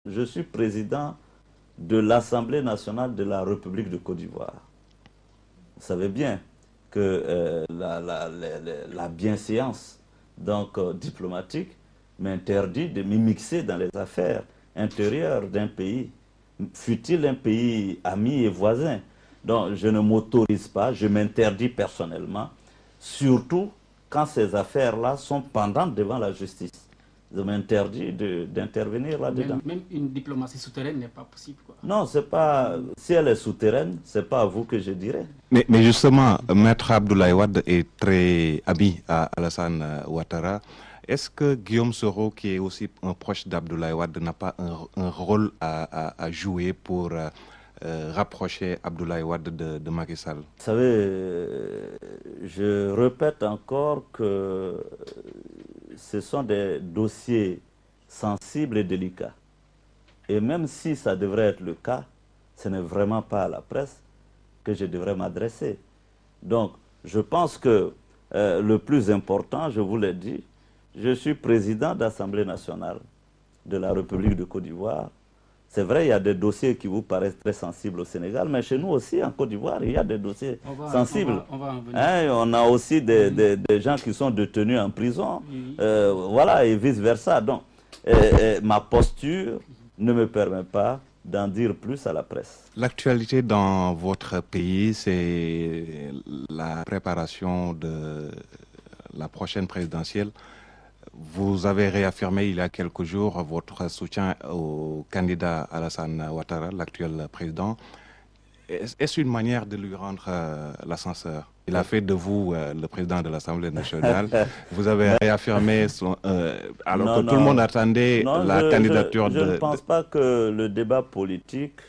je suis président de l'Assemblée nationale de la République de Côte d'Ivoire. Vous savez bien que la bienséance diplomatique m'interdit de m'immiscer dans les affaires intérieures d'un pays, fût-il un pays ami et voisin. Donc je ne m'autorise pas, je m'interdis personnellement, surtout quand ces affaires-là sont pendantes devant la justice. Je m'interdis d'intervenir là-dedans. Même une diplomatie souterraine n'est pas possible, quoi. Non, c'est pas. Si elle est souterraine, c'est pas à vous que je dirais. Mais justement, Maître Abdoulaye Wade est très ami à Alassane Ouattara. Est-ce que Guillaume Soro, qui est aussi un proche d'Abdoulaye Wade, n'a pas un rôle à jouer pour rapprocher Abdoulaye Wade de Macky Sall? Vous savez, je répète encore que ce sont des dossiers sensibles et délicats. Et même si ça devrait être le cas, ce n'est vraiment pas à la presse que je devrais m'adresser. Donc, je pense que le plus important, je vous l'ai dit, je suis président d'Assemblée nationale de la République de Côte d'Ivoire. C'est vrai, il y a des dossiers qui vous paraissent très sensibles au Sénégal, mais chez nous aussi, en Côte d'Ivoire, il y a des dossiers sensibles. On va en venir. On a aussi des gens qui sont détenus en prison, voilà, et vice-versa. Donc, ma posture ne me permet pas d'en dire plus à la presse. L'actualité dans votre pays, c'est la préparation de la prochaine présidentielle. Vous avez réaffirmé il y a quelques jours votre soutien au candidat Alassane Ouattara, l'actuel président. Est-ce une manière de lui rendre l'ascenseur? Il a fait de vous le président de l'Assemblée nationale. Vous avez réaffirmé, alors que tout le monde attendait la candidature Je ne pense pas que le débat politique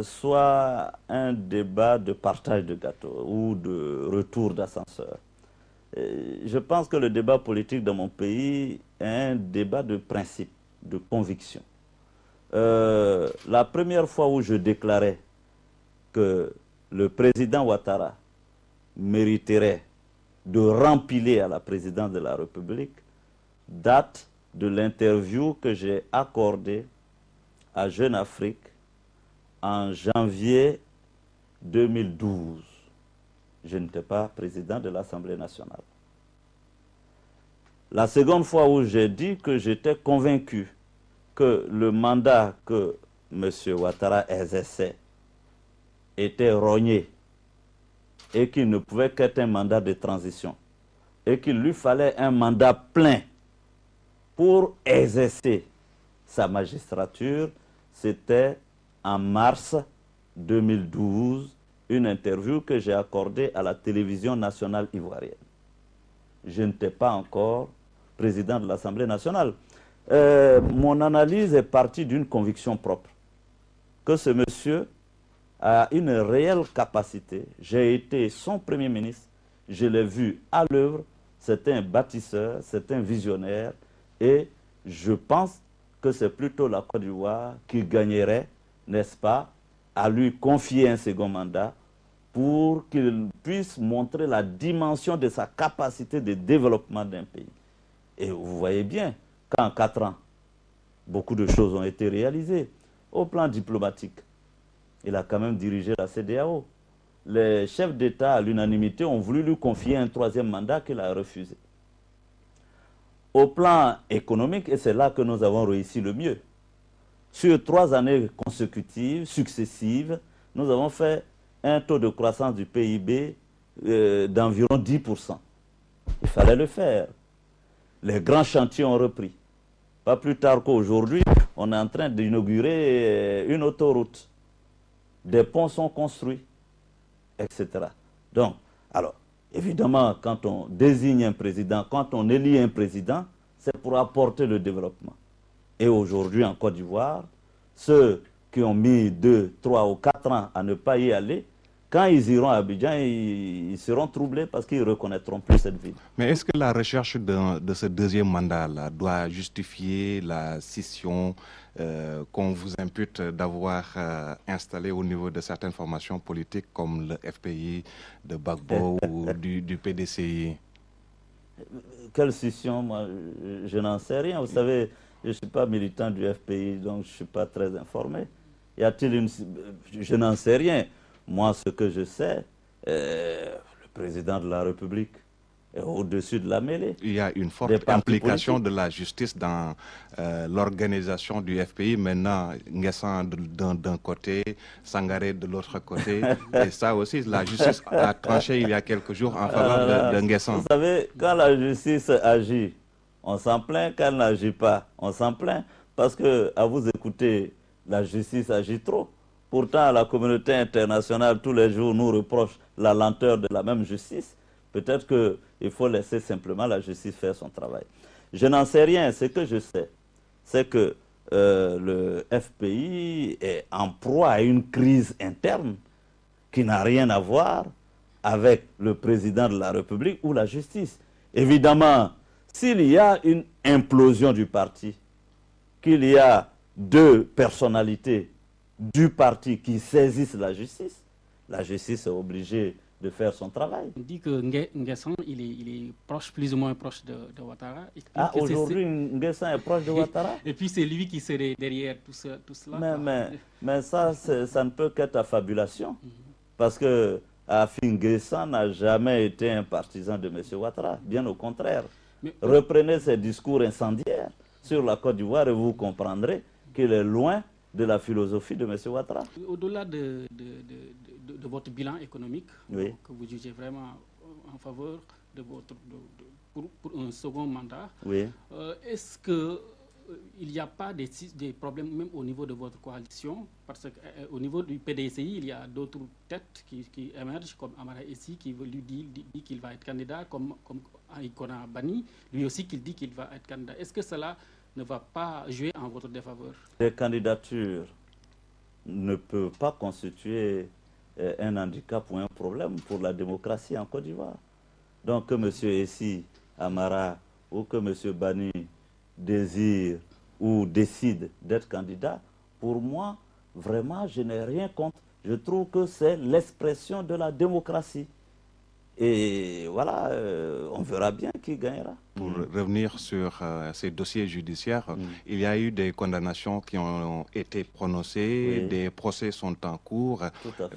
soit un débat de partage de gâteau ou de retour d'ascenseur. Je pense que le débat politique dans mon pays est un débat de principe, de conviction. La première fois où je déclarais que le président Ouattara mériterait de rempiler à la présidence de la République date de l'interview que j'ai accordée à Jeune Afrique en janvier 2012. Je n'étais pas président de l'Assemblée nationale. La seconde fois où j'ai dit que j'étais convaincu que le mandat que M. Ouattara exerçait était rogné et qu'il ne pouvait qu'être un mandat de transition et qu'il lui fallait un mandat plein pour exercer sa magistrature, c'était en mars 2012, une interview que j'ai accordée à la télévision nationale ivoirienne. Je n'étais pas encore président de l'Assemblée nationale. Mon analyse est partie d'une conviction propre, que ce monsieur a une réelle capacité. J'ai été son premier ministre, je l'ai vu à l'œuvre, c'est un bâtisseur, c'est un visionnaire, et je pense que c'est plutôt la Côte d'Ivoire qui gagnerait, n'est-ce pas, à lui confier un second mandat pour qu'il puisse montrer la dimension de sa capacité de développement d'un pays. Et vous voyez bien qu'en 4 ans, beaucoup de choses ont été réalisées. Au plan diplomatique, il a quand même dirigé la CEDEAO. Les chefs d'État, à l'unanimité, ont voulu lui confier un 3e mandat qu'il a refusé. Au plan économique, et c'est là que nous avons réussi le mieux, sur 3 années consécutives, successives, nous avons fait un taux de croissance du PIB d'environ 10%. Il fallait le faire. Les grands chantiers ont repris. Pas plus tard qu'aujourd'hui, on est en train d'inaugurer une autoroute. Des ponts sont construits, etc. Donc, alors, évidemment, quand on désigne un président, quand on élit un président, c'est pour apporter le développement. Et aujourd'hui, en Côte d'Ivoire, ceux qui ont mis 2, 3 ou 4 ans à ne pas y aller, quand ils iront à Abidjan, ils seront troublés parce qu'ils ne reconnaîtront plus cette ville. Mais est-ce que la recherche de ce 2e mandat-là doit justifier la scission qu'on vous impute d'avoir installée au niveau de certaines formations politiques comme le FPI, de Gbagbo ou du PDCI? Quelle scission? Moi, je n'en sais rien. Vous savez, Je ne suis pas militant du FPI, donc je ne suis pas très informé. Y a-t-il une... Je n'en sais rien. Moi, ce que je sais, le président de la République est au-dessus de la mêlée. Il y a une forte implication de la justice dans l'organisation du FPI. Maintenant, Nguessan d'un côté, Sangaré de l'autre côté. Et ça aussi, la justice a tranché il y a quelques jours en faveur de Nguessan. Vous savez, quand la justice agit, on s'en plaint. Quand elle n'agit pas, on s'en plaint. Parce que, à vous écouter, la justice agit trop. Pourtant, la communauté internationale, tous les jours, nous reproche la lenteur de la même justice. Peut-être qu'il faut laisser simplement la justice faire son travail. Je n'en sais rien. Ce que je sais, c'est que le FPI est en proie à une crise interne qui n'a rien à voir avec le président de la République ou la justice. Évidemment, s'il y a une implosion du parti, qu'il y a deux personnalités du parti qui saisissent la justice est obligée de faire son travail. On dit que Nguessan, il est proche, plus ou moins proche de Ouattara. Aujourd'hui, Nguessan est proche de Ouattara. Et puis c'est lui qui serait derrière tout cela. Mais ça ne peut qu'être affabulation. Parce que Nguessan n'a jamais été un partisan de M. Ouattara. Bien au contraire. Reprenez ses discours incendiaires sur la Côte d'Ivoire et vous comprendrez qu'il est loin de la philosophie de M. Ouattara. Au-delà de votre bilan économique, oui, que vous jugez vraiment en faveur de pour un second mandat, oui, est-ce qu'il n'y a pas des problèmes même au niveau de votre coalition? Parce qu'au niveau du PDCI, il y a d'autres têtes qui émergent, comme Amara Essi, qui lui dit qu'il va être candidat, comme Ikona Bani, lui aussi qui dit qu'il va être candidat. Est-ce que cela ne va pas jouer en votre défaveur? Les candidatures ne peuvent pas constituer un handicap ou un problème pour la démocratie en Côte d'Ivoire. Donc que M. Essi, Amara ou que M. Bani désire ou décide d'être candidat, pour moi, vraiment, je n'ai rien contre. Je trouve que c'est l'expression de la démocratie. Et voilà, on verra bien qui gagnera. Pour revenir sur ces dossiers judiciaires, il y a eu des condamnations qui ont été prononcées, oui, des procès sont en cours,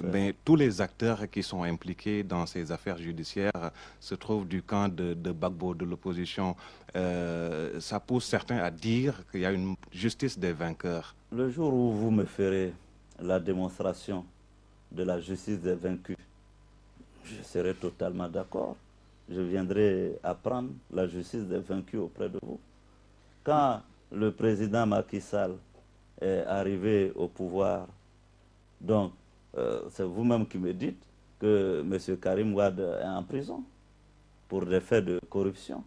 mais tous les acteurs qui sont impliqués dans ces affaires judiciaires se trouvent du camp de Gbagbo, de l'opposition. Ça pousse certains à dire qu'il y a une justice des vainqueurs. Le jour où vous me ferez la démonstration de la justice des vaincus, je serai totalement d'accord. Je viendrai apprendre la justice des vaincus auprès de vous. Quand le président Macky Sall est arrivé au pouvoir, donc c'est vous-même qui me dites que M. Karim Wade est en prison pour des faits de corruption.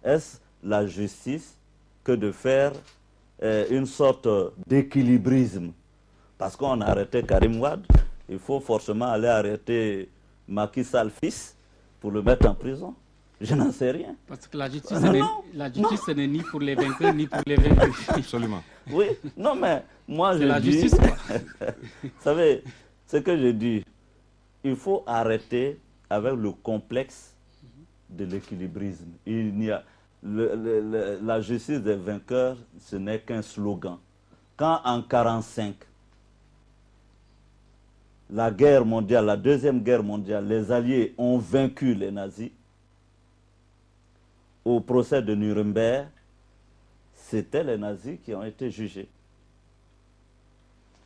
Est-ce la justice que de faire une sorte d'équilibrisme? Parce qu'on a arrêté Karim Wade, il faut forcément aller arrêter Macky Sall fils pour le mettre en prison. Je n'en sais rien. Parce que la justice, ce n'est ni pour les vainqueurs, ni pour les vaincus. Absolument. Oui, non mais moi je dis... C'est la justice, quoi. Vous savez, ce que je dis, il faut arrêter avec le complexe de l'équilibrisme. Il n'y a... la justice des vainqueurs, ce n'est qu'un slogan. Quand en 1945, la guerre mondiale, la deuxième guerre mondiale, les Alliés ont vaincu les nazis, au procès de Nuremberg, c'était les nazis qui ont été jugés.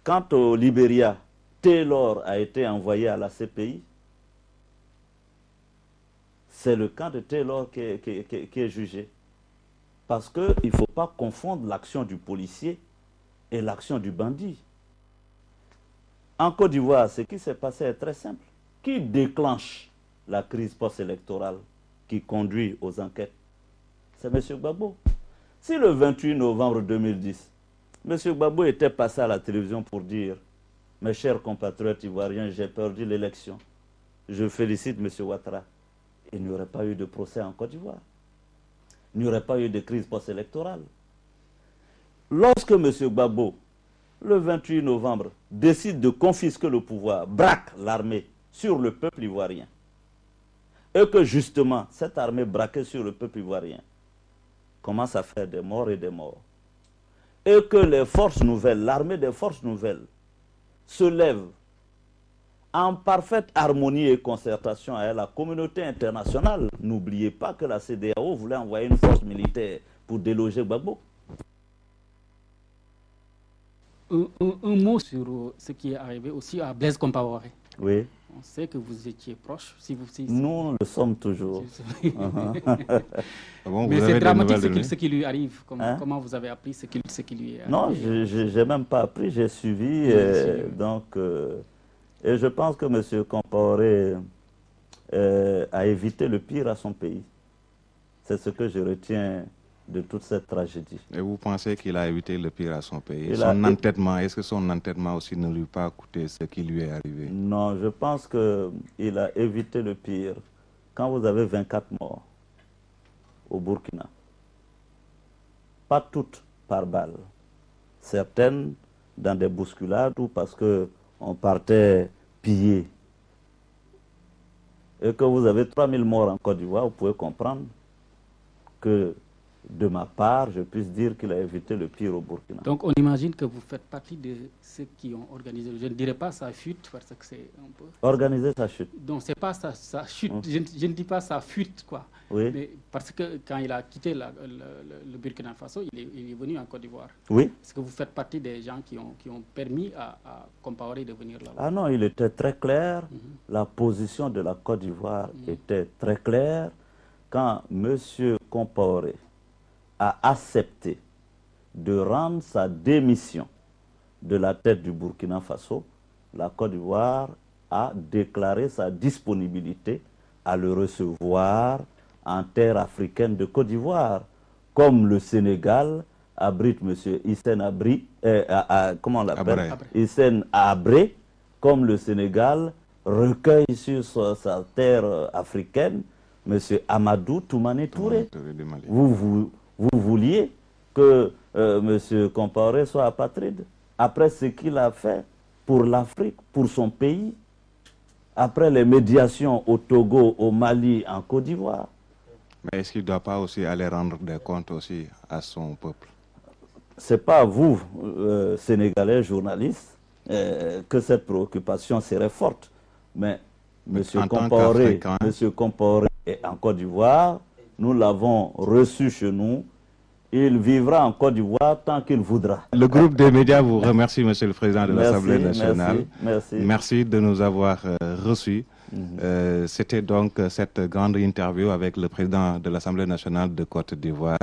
Quant au Libéria, Taylor a été envoyé à la CPI. C'est le camp de Taylor qui est jugé. Parce qu'il ne faut pas confondre l'action du policier et l'action du bandit. En Côte d'Ivoire, ce qui s'est passé est très simple. Qui déclenche la crise post-électorale qui conduit aux enquêtes? C'est M. Gbagbo. Si le 28 novembre 2010, M. Gbagbo était passé à la télévision pour dire « Mes chers compatriotes ivoiriens, j'ai perdu l'élection. Je félicite M. Ouattara », il n'y aurait pas eu de procès en Côte d'Ivoire. Il n'y aurait pas eu de crise post-électorale. Lorsque M. Gbagbo, le 28 novembre, décide de confisquer le pouvoir, braque l'armée sur le peuple ivoirien, et que justement, cette armée braquée sur le peuple ivoirien commence à faire des morts et des morts, et que les forces nouvelles, l'armée des forces nouvelles, se lève en parfaite harmonie et concertation avec la communauté internationale. N'oubliez pas que la CEDEAO voulait envoyer une force militaire pour déloger Gbagbo. Un mot sur ce qui est arrivé aussi à Blaise Compaoré. Oui. On sait que vous étiez proche. Nous le sommes toujours. Bon, mais c'est dramatique ce qui lui arrive. Comment vous avez appris ce qui lui est arrivé? Non, je n'ai même pas appris, j'ai suivi. Et je pense que M. Compaoré a évité le pire à son pays. C'est ce que je retiens de toute cette tragédie. Et vous pensez qu'il a évité le pire à son pays? Son entêtement, est-ce que son entêtement aussi ne lui a pas coûté ce qui lui est arrivé? Non, je pense qu'il a évité le pire. Quand vous avez 24 morts au Burkina, pas toutes par balle, certaines dans des bousculades ou parce qu'on partait piller, et que vous avez 3000 morts en Côte d'Ivoire, vous pouvez comprendre que de ma part, je puisse dire qu'il a évité le pire au Burkina. Donc on imagine que vous faites partie de ceux qui ont organisé, je ne dirais pas sa fuite, parce que c'est un peu... Organiser sa chute. Donc c'est pas sa chute, je ne dis pas sa fuite, quoi. Oui. Mais parce que quand il a quitté le Burkina Faso, il est venu en Côte d'Ivoire. Oui. Est-ce que vous faites partie des gens qui ont permis à Compaoré de venir là-bas? Ah non, il était très clair. La position de la Côte d'Ivoire était très claire. Quand M. Compaoré a accepté de rendre sa démission de la tête du Burkina Faso, la Côte d'Ivoire a déclaré sa disponibilité à le recevoir en terre africaine de Côte d'Ivoire, comme le Sénégal abrite M. Hissène Habré, comment on l'appelle? Hissène Habré, comme le Sénégal recueille sur sa terre africaine M. Amadou Toumani Touré. Vous vouliez que M. Compaoré soit apatride après ce qu'il a fait pour l'Afrique, pour son pays, après les médiations au Togo, au Mali, en Côte d'Ivoire. Mais est-ce qu'il ne doit pas aussi aller rendre des comptes aussi à son peuple? Ce n'est pas vous, Sénégalais, journalistes, que cette préoccupation serait forte. Mais M. Compaoré est en Côte d'Ivoire, nous l'avons reçu chez nous. Il vivra en Côte d'Ivoire tant qu'il voudra. Le groupe des médias vous remercie, Monsieur le Président de l'Assemblée nationale. Merci de nous avoir reçus. C'était donc cette grande interview avec le Président de l'Assemblée nationale de Côte d'Ivoire.